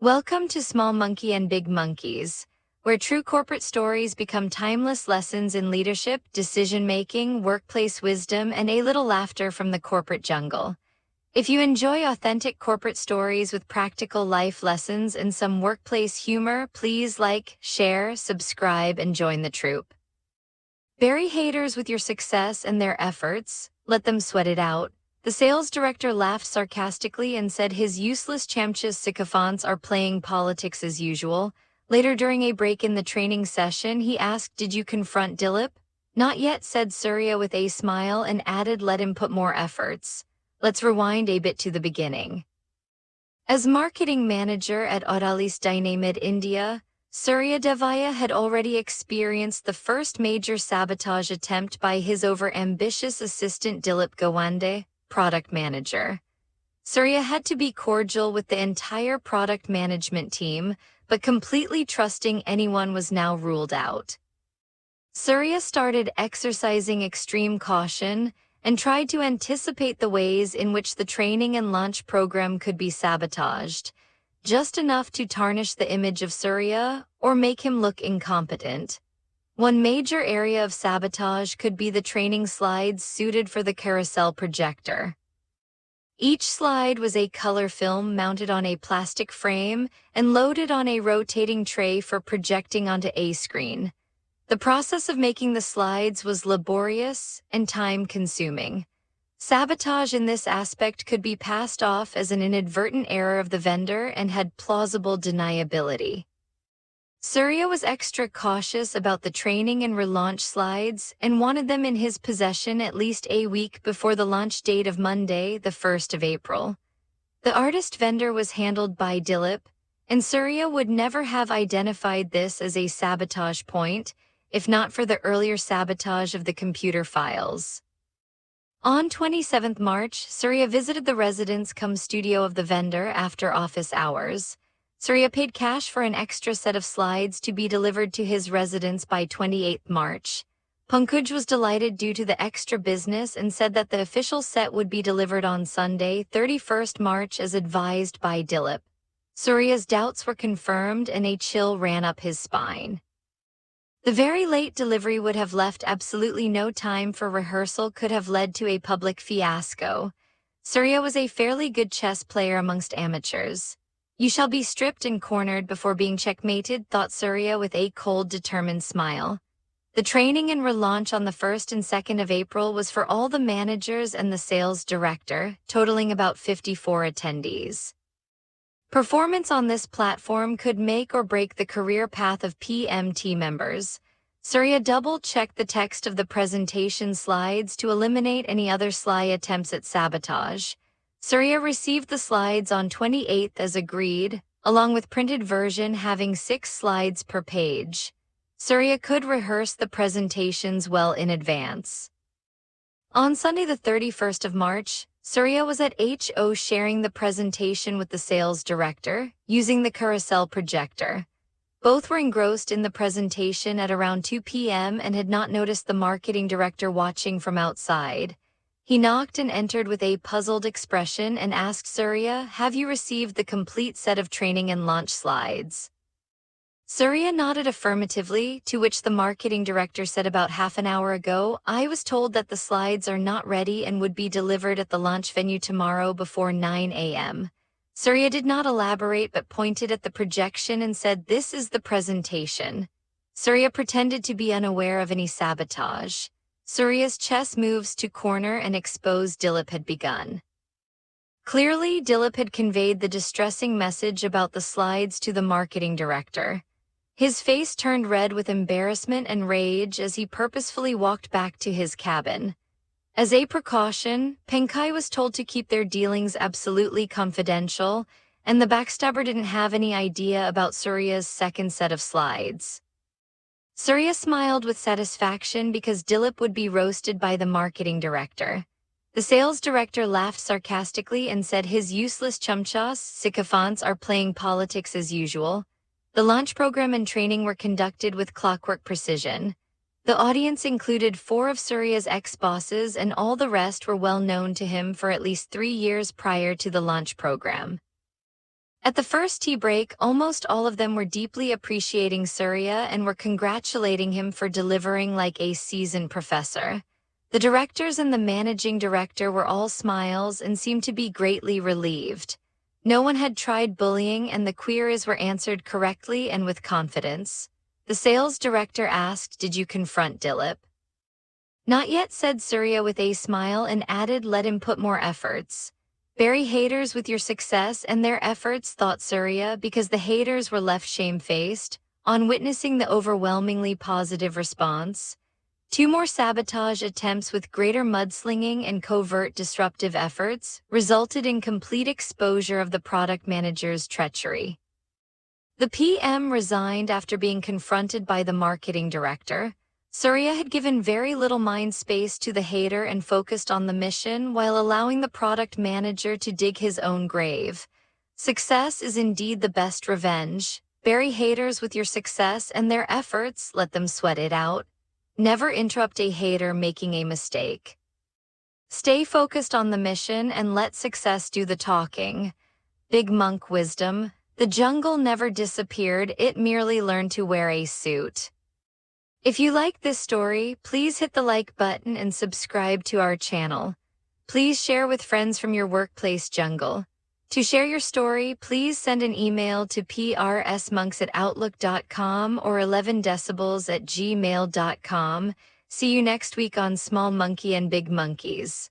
Welcome to Small Monkey and Big Monkeys, where true corporate stories become timeless lessons in leadership, decision-making, workplace wisdom, and a little laughter from the corporate jungle. If you enjoy authentic corporate stories with practical life lessons and some workplace humor, please like, share, subscribe, and join the troop. Bury haters with your success and their efforts, let them sweat it out. The sales director laughed sarcastically and said his useless chamchas sycophants are playing politics as usual. Later during a break in the training session, he asked, "Did you confront Dilip?" "Not yet," said Surya with a smile and added, "Let him put more efforts." Let's rewind a bit to the beginning. As marketing manager at Odalis Dynamite India, Surya Devaya had already experienced the first major sabotage attempt by his over-ambitious assistant Dilip Gawande, product manager. Surya had to be cordial with the entire product management team, but completely trusting anyone was now ruled out. Surya started exercising extreme caution and tried to anticipate the ways in which the training and launch program could be sabotaged, just enough to tarnish the image of Surya or make him look incompetent. One major area of sabotage could be the training slides suited for the carousel projector. Each slide was a color film mounted on a plastic frame and loaded on a rotating tray for projecting onto a screen. The process of making the slides was laborious and time-consuming. Sabotage in this aspect could be passed off as an inadvertent error of the vendor and had plausible deniability. Surya was extra cautious about the training and relaunch slides and wanted them in his possession at least a week before the launch date of Monday, the 1st of April. The artist vendor was handled by Dilip, and Surya would never have identified this as a sabotage point, if not for the earlier sabotage of the computer files. On 27th March, Surya visited the residence-cum-studio of the vendor after office hours. Surya paid cash for an extra set of slides to be delivered to his residence by 28th March. Pankaj was delighted due to the extra business and said that the official set would be delivered on Sunday, 31st March as advised by Dilip. Surya's doubts were confirmed and a chill ran up his spine. The very late delivery would have left absolutely no time for rehearsal, could have led to a public fiasco. Surya was a fairly good chess player amongst amateurs. "You shall be stripped and cornered before being checkmated," thought Surya with a cold, determined smile. The training and relaunch on the 1st and 2nd of April was for all the managers and the sales director, totaling about 54 attendees. Performance on this platform could make or break the career path of PMT members. Surya double-checked the text of the presentation slides to eliminate any other sly attempts at sabotage. Surya received the slides on 28th as agreed, along with printed version having 6 slides per page. Surya could rehearse the presentations well in advance. On Sunday the 31st of March, Surya was at HO sharing the presentation with the sales director, using the carousel projector. Both were engrossed in the presentation at around 2 p.m. and had not noticed the marketing director watching from outside. He knocked and entered with a puzzled expression and asked Surya, "Have you received the complete set of training and launch slides?" Surya nodded affirmatively, to which the marketing director said, "About half an hour ago, I was told that the slides are not ready and would be delivered at the launch venue tomorrow before 9 a.m. Surya did not elaborate but pointed at the projection and said, "This is the presentation." Surya pretended to be unaware of any sabotage. Surya's chess moves to corner and expose Dilip had begun. Clearly, Dilip had conveyed the distressing message about the slides to the marketing director. His face turned red with embarrassment and rage as he purposefully walked back to his cabin. As a precaution, Penkai was told to keep their dealings absolutely confidential, and the backstabber didn't have any idea about Surya's second set of slides. Surya smiled with satisfaction because Dilip would be roasted by the marketing director. The sales director laughed sarcastically and said his useless chumchas, sycophants, are playing politics as usual. The launch program and training were conducted with clockwork precision. The audience included 4 of Surya's ex-bosses, and all the rest were well known to him for at least 3 years prior to the launch program. At the first tea break, almost all of them were deeply appreciating Surya and were congratulating him for delivering like a seasoned professor. The directors and the managing director were all smiles and seemed to be greatly relieved. No one had tried bullying and the queries were answered correctly and with confidence. The sales director asked, "Did you confront Dilip?" "Not yet," said Surya with a smile and added, "Let him put more efforts." "Bury haters with your success and their efforts," thought Surya, because the haters were left shamefaced on witnessing the overwhelmingly positive response. 2 more sabotage attempts with greater mudslinging and covert disruptive efforts resulted in complete exposure of the product manager's treachery. The PM resigned after being confronted by the marketing director. Surya had given very little mind space to the hater and focused on the mission while allowing the product manager to dig his own grave. Success is indeed the best revenge. Bury haters with your success and their efforts, let them sweat it out. Never interrupt a hater making a mistake. Stay focused on the mission and let success do the talking. Big monk wisdom: the jungle never disappeared, it merely learned to wear a suit. If you like this story, please hit the like button and subscribe to our channel. Please share with friends from your workplace jungle. To share your story, please send an email to prsmonks@outlook.com or 11decibels@gmail.com. See you next week on Small Monkey and Big Monkeys.